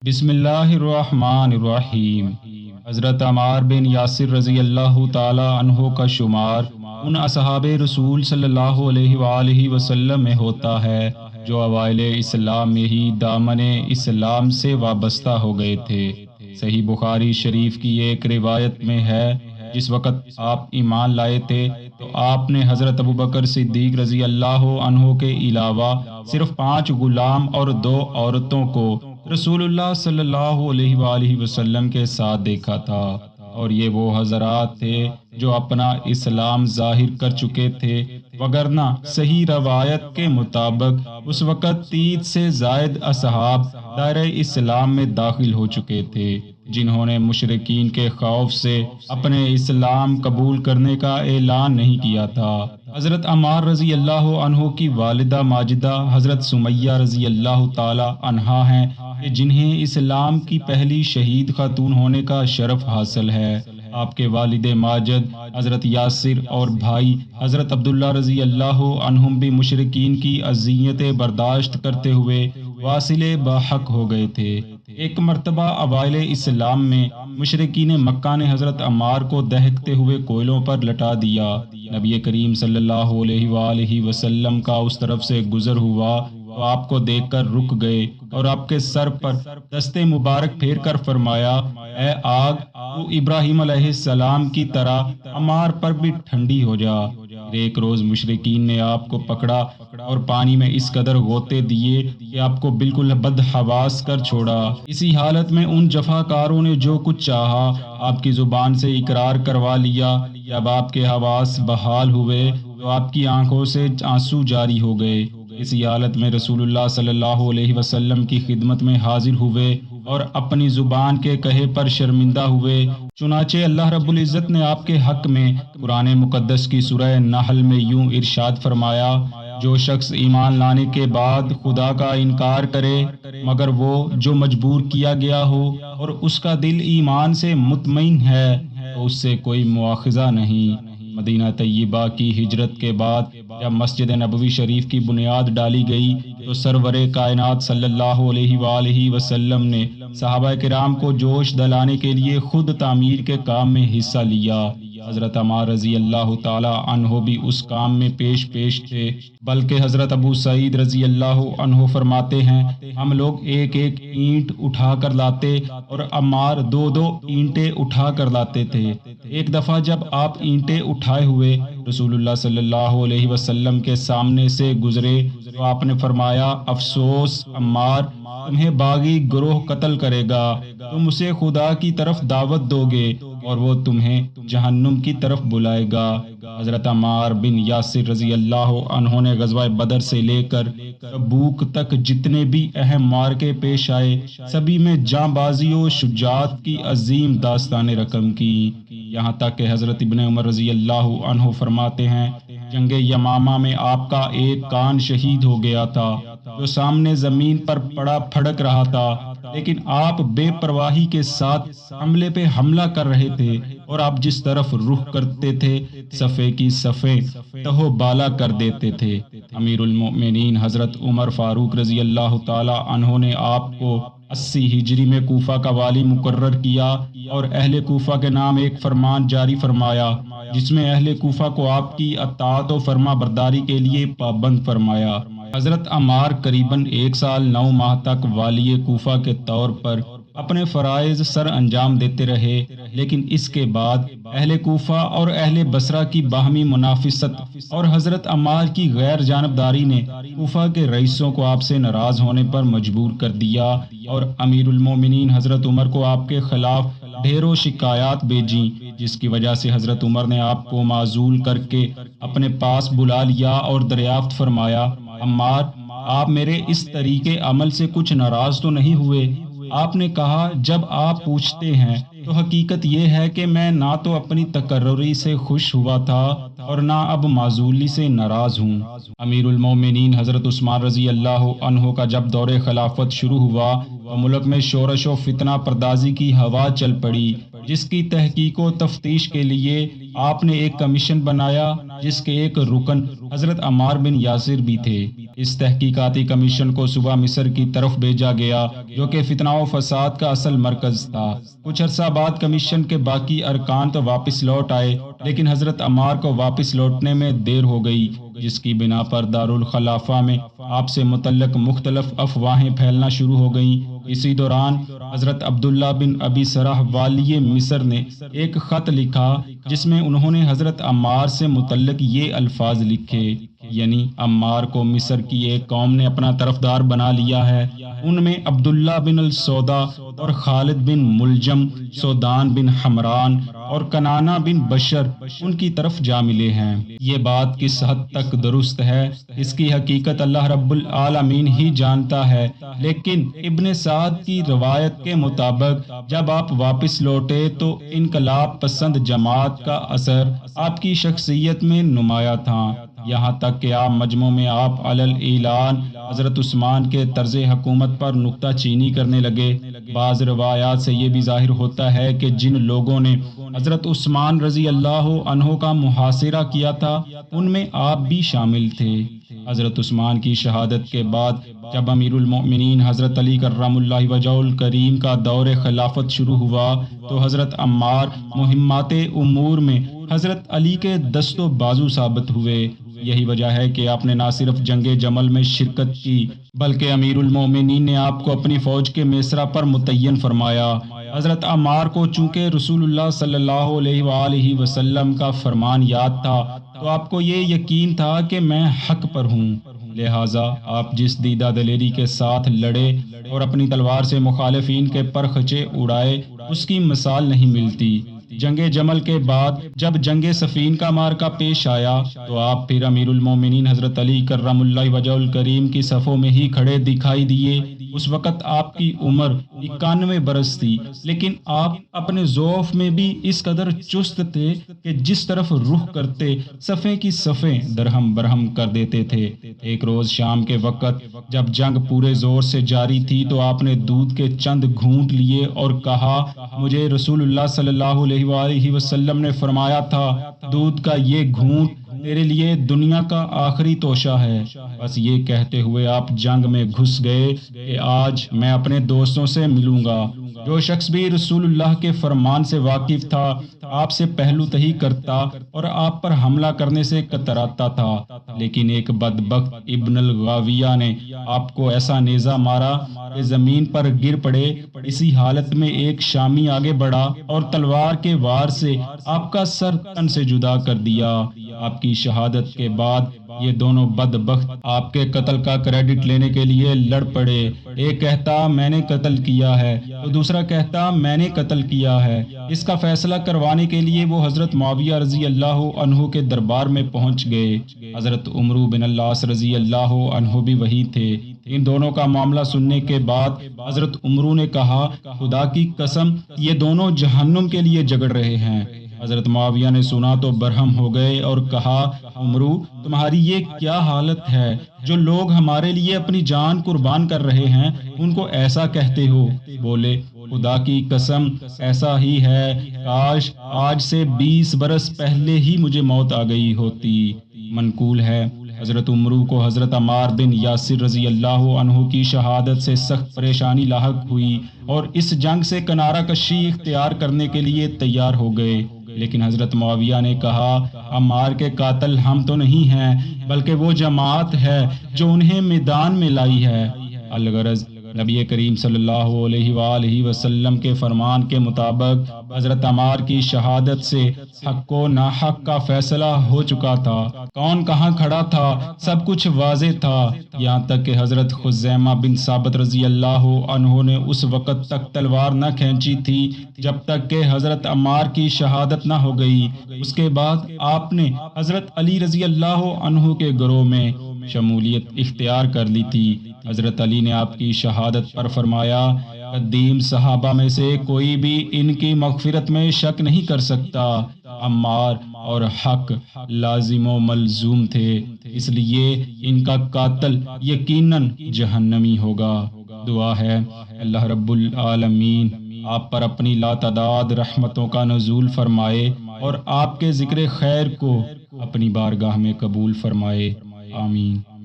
بسم اللہ الرحمن الرحیم۔ حضرت عمار بن یاسر رضی اللہ تعالی عنہ کا شمار ان اصحاب رسول صلی اللہ علیہ وآلہ وسلم میں ہوتا ہے جو اوائل اسلام میں ہی دامن اسلام سے وابستہ ہو گئے تھے۔ صحیح بخاری شریف کی ایک روایت میں ہے، جس وقت آپ ایمان لائے تھے تو آپ نے حضرت ابوبکر صدیق رضی اللہ عنہ کے علاوہ صرف 5 غلام اور 2 عورتوں کو رسول اللہ صلی اللہ علیہ وآلہ وسلم کے ساتھ دیکھا تھا، اور یہ وہ حضرات تھے جو اپنا اسلام ظاہر کر چکے تھے، وگرنہ صحیح روایت کے مطابق اس وقت 30 سے زائد اصحاب دائرہ اسلام میں داخل ہو چکے تھے، جنہوں نے مشرکین کے خوف سے اپنے اسلام قبول کرنے کا اعلان نہیں کیا تھا۔ حضرت عمار رضی اللہ عنہ کی والدہ ماجدہ حضرت سمیہ رضی اللہ تعالی عنہا ہیں، کہ جنہیں اسلام کی پہلی شہید خاتون ہونے کا شرف حاصل ہے۔ آپ کے والد ماجد حضرت یاسر اور بھائی حضرت عبداللہ رضی اللہ عنہم بھی مشرکین کی اذیتیں برداشت کرتے ہوئے واصل باحق ہو گئے تھے۔ ایک مرتبہ اوائل اسلام میں مشرکین مکہ نے حضرت عمار کو دہکتے ہوئے کوئلوں پر لٹا دیا۔ نبی کریم صلی اللہ علیہ وآلہ وسلم کا اس طرف سے گزر ہوا تو آپ کو دیکھ کر رک گئے اور آپ کے سر پر دست مبارک پھیر کر فرمایا، اے آگ، تو ابراہیم علیہ السلام کی طرح عمار پر بھی ٹھنڈی ہو جا۔ ایک روز مشرکین نے آپ کو پکڑا اور پانی میں اس قدر غوطے دیے کہ آپ کو بالکل بدحواس کر چھوڑا۔ اسی حالت میں ان جفاکاروں نے جو کچھ چاہا آپ کی زبان سے اقرار کروا لیا۔ جب آپ کے حواس بحال ہوئے تو آپ کی آنکھوں سے آنسو جاری ہو گئے۔ اسی حالت میں رسول اللہ صلی اللہ علیہ وسلم کی خدمت میں حاضر ہوئے اور اپنی زبان کے کہے پر شرمندہ ہوئے۔ چنانچہ اللہ رب العزت نے آپ کے حق میں قرآن مقدس کی سورہ نحل میں یوں ارشاد فرمایا، جو شخص ایمان لانے کے بعد خدا کا انکار کرے مگر وہ جو مجبور کیا گیا ہو اور اس کا دل ایمان سے مطمئن ہے تو اس سے کوئی مواخذہ نہیں۔ مدینہ طیبہ کی ہجرت کے بعد جب مسجد نبوی شریف کی بنیاد ڈالی گئی تو سرور کائنات صلی اللہ علیہ وآلہ وسلم نے صحابہ کرام کو جوش دلانے کے لیے خود تعمیر کے کام میں حصہ لیا۔ حضرت عمار رضی اللہ تعالی عنہ بھی اس کام میں پیش تھے، بلکہ حضرت ابو سعید رضی اللہ عنہ فرماتے ہیں، ہم لوگ ایک ایک اینٹ اٹھا کر لاتے اور عمار 2 اینٹیں اٹھا کر لاتے تھے۔ ایک دفعہ جب آپ اینٹیں اٹھائے ہوئے رسول اللہ صلی اللہ علیہ وسلم کے سامنے سے گزرے تو آپ نے فرمایا، افسوس عمار، تمہیں باغی گروہ قتل کرے گا، تم اسے خدا کی طرف دعوت دو گے اور وہ تمہیں جہنم کی طرف بلائے گا۔ حضرت عمار بن یاسر رضی اللہ عنہ نے غزوہ بدر سے لے کر تبوک تک جتنے بھی اہم معرکے پیش آئے سبھی میں جاں بازی و شجاعت کی عظیم داستانیں رقم کی، یہاں تک کہ حضرت ابن عمر رضی اللہ عنہ فرماتے ہیں، جنگ یمامہ میں آپ کا ایک کان شہید ہو گیا تھا جو سامنے زمین پر پڑا پھڑک رہا تھا، لیکن آپ بے پرواہی کے ساتھ حملے پہ حملہ کر رہے تھے اور آپ جس طرف رخ کرتے تھے صفے کی صفیں تہو بالا کر دیتے تھے۔ امیر المؤمنین حضرت عمر فاروق رضی اللہ تعالی عنہ نے آپ کو 80 ہجری میں کوفہ کا والی مقرر کیا اور اہل کوفہ کے نام ایک فرمان جاری فرمایا جس میں اہل کوفہ کو آپ کی اطاعت و فرما برداری کے لیے پابند فرمایا۔ حضرت عمار قریباً 1 سال 9 ماہ تک والی کوفہ کے طور پر اپنے فرائض سر انجام دیتے رہے، لیکن اس کے بعد اہل کوفہ اور اہل بصرہ کی باہمی منافست اور حضرت عمار کی غیر جانبداری نے کوفہ کے رئیسوں کو آپ سے ناراض ہونے پر مجبور کر دیا اور امیر المومنین حضرت عمر کو آپ کے خلاف ڈھیروں شکایات بھیجیں، جس کی وجہ سے حضرت عمر نے آپ کو معزول کر کے اپنے پاس بلا لیا اور دریافت فرمایا، عمار، آپ میرے اس طریقے عمل سے کچھ ناراض تو نہیں ہوئے؟ آپ نے کہا، جب آپ پوچھتے ہیں تو حقیقت یہ ہے کہ میں نہ تو اپنی تقرری سے خوش ہوا تھا اور نہ اب معزولی سے ناراض ہوں۔ امیر المومنین حضرت عثمان رضی اللہ عنہ کا جب دور خلافت شروع ہوا تو ملک میں شورش و فتنہ پردازی کی ہوا چل پڑی، جس کی تحقیق و تفتیش کے لیے آپ نے ایک کمیشن بنایا جس کے ایک رکن حضرت عمار بن یاسر بھی تھے۔ اس تحقیقاتی کمیشن کو صوبہ مصر کی طرف بھیجا گیا جو کہ فتنہ و فساد کا اصل مرکز تھا۔ کچھ عرصہ بعد کمیشن کے باقی ارکان تو واپس لوٹ آئے، لیکن حضرت عمار کو واپس لوٹنے میں دیر ہو گئی، جس کی بنا پر دارالخلافہ میں آپ سے متعلق مختلف افواہیں پھیلنا شروع ہو گئیں۔ اسی دوران حضرت عبداللہ بن ابی سرح والی مصر نے ایک خط لکھا جس میں انہوں نے حضرت عمار سے متعلق یہ الفاظ لکھے، یعنی عمار کو مصر کی ایک قوم نے اپنا طرفدار بنا لیا ہے۔ ان میں عبداللہ بن السودا اور خالد بن ملجم، سودان بن حمران اور کنانہ بن بشر ان کی طرف جا ملے ہیں۔ یہ بات کس حد تک درست ہے اس کی حقیقت اللہ رب العالمین ہی جانتا ہے، لیکن ابن سعد کی روایت کے مطابق جب آپ واپس لوٹے تو انقلاب پسند جماعت کا اثر آپ کی شخصیت میں نمایاں تھا، یہاں تک کہ آپ مجمع میں آپ علل اعلان حضرت عثمان کے طرز حکومت پر نکتہ چینی کرنے لگے۔ بعض روایات سے یہ بھی ظاہر ہوتا ہے کہ جن لوگوں نے حضرت عثمان رضی اللہ عنہ کا محاصرہ کیا تھا ان میں آپ بھی شامل تھے۔ حضرت عثمان کی شہادت کے بعد جب امیر المؤمنین حضرت علی کرم اللہ وجہہ الکریم کا دور خلافت شروع ہوا تو حضرت عمار مہمات امور میں حضرت علی کے دست و بازو ثابت ہوئے۔ یہی وجہ ہے کہ آپ نے نہ صرف جنگ جمل میں شرکت کی بلکہ امیر المومنین نے آپ کو اپنی فوج کے میسرہ پر متعین فرمایا۔ حضرت عمار کو چونکہ رسول اللہ صلی اللہ علیہ وآلہ وسلم کا فرمان یاد تھا تو آپ کو یہ یقین تھا کہ میں حق پر ہوں، لہٰذا آپ جس دیدہ دلیری کے ساتھ لڑے اور اپنی تلوار سے مخالفین کے پرخچے اڑائے اس کی مثال نہیں ملتی۔ جنگ جمل کے بعد جب جنگ صفین کا معرکہ پیش آیا تو آپ پھر امیر المومنین حضرت علی کرم اللہ وجہہ الکریم کی صفوں میں ہی کھڑے دکھائی دیے۔ اس وقت آپ کی عمر 91 برس تھی، لیکن آپ اپنے ضعف میں بھی اس قدر چست تھے کہ جس طرف رخ کرتے صفیں کی صفیں درہم برہم کر دیتے تھے۔ ایک روز شام کے وقت جب جنگ پورے زور سے جاری تھی تو آپ نے دودھ کے چند گھونٹ لیے اور کہا، مجھے رسول اللہ صلی اللہ علیہ وآلہ وسلم نے فرمایا تھا دودھ کا یہ گھونٹ تیرے لیے دنیا کا آخری توشہ ہے۔ بس یہ کہتے ہوئے آپ جنگ میں گھس گئے کہ آج میں اپنے دوستوں سے ملوں گا۔ جو شخص بھی رسول اللہ کے فرمان سے واقف تھا آپ سے پہلو تہی کرتا اور آپ پر حملہ کرنے سے کتراتا تھا، لیکن ایک بدبخت ابن الغاویہ نے آپ کو ایسا نیزہ مارا کہ زمین پر گر پڑے۔ اسی حالت میں ایک شامی آگے بڑھا اور تلوار کے وار سے آپ کا سر تن سے جدا کر دیا۔ آپ کی شہادت کے بعد یہ دونوں بدبخت آپ کے قتل کا کریڈٹ لینے کے لیے لڑ پڑے۔ ایک کہتا میں نے قتل کیا ہے تو دوسرا کہتا میں نے قتل کیا ہے۔ اس کا فیصلہ کروانے کے لیے وہ حضرت معاویہ رضی اللہ عنہ کے دربار میں پہنچ گئے۔ حضرت عمرو بن العاص رضی اللہ عنہ بھی وہی تھے۔ ان دونوں کا معاملہ سننے کے بعد حضرت عمرو نے کہا، خدا کی قسم یہ دونوں جہنم کے لیے جگڑ رہے ہیں۔ حضرت معاویہ نے سنا تو برہم ہو گئے اور کہا، عمرو تمہاری یہ کیا حالت ہے؟ جو لوگ ہمارے لیے اپنی جان قربان کر رہے ہیں ان کو ایسا کہتے ہو؟ بولے، خدا کی قسم ایسا ہی ہے، کاش آج سے 20 برس پہلے ہی مجھے موت آ گئی ہوتی۔ منقول ہے حضرت عمرو کو حضرت عمار بن یاسر رضی اللہ عنہ کی شہادت سے سخت پریشانی لاحق ہوئی اور اس جنگ سے کنارہ کشی اختیار کرنے کے لیے تیار ہو گئے، لیکن حضرت معاویہ نے کہا، عمار کے قاتل ہم تو نہیں ہیں بلکہ وہ جماعت ہے جو انہیں میدان میں لائی ہے۔ الغرض نبی کریم صلی اللہ علیہ وآلہ وسلم کے فرمان کے مطابق حضرت عمار کی شہادت سے حق و ناحق کا فیصلہ ہو چکا تھا۔ کون کہاں کھڑا تھا سب کچھ واضح تھا، یہاں تک کہ حضرت خزیمہ بن ثابت رضی اللہ عنہ نے اس وقت تک تلوار نہ کھینچی تھی جب تک کہ حضرت عمار کی شہادت نہ ہو گئی۔ اس کے بعد آپ نے حضرت علی رضی اللہ عنہ کے گروہ میں شمولیت اختیار کر لی تھی۔ حضرت علی نے آپ کی شہادت پر فرمایا، قدیم صحابہ میں سے کوئی بھی ان کی مغفرت میں شک نہیں کر سکتا۔ عمار اور حق لازم و ملزوم تھے، اس لیے ان کا قاتل یقیناً جہنمی ہوگا۔ دعا ہے اللہ رب العالمین آپ پر اپنی لاتعداد رحمتوں کا نزول فرمائے اور آپ کے ذکر خیر کو اپنی بارگاہ میں قبول فرمائے، آمین۔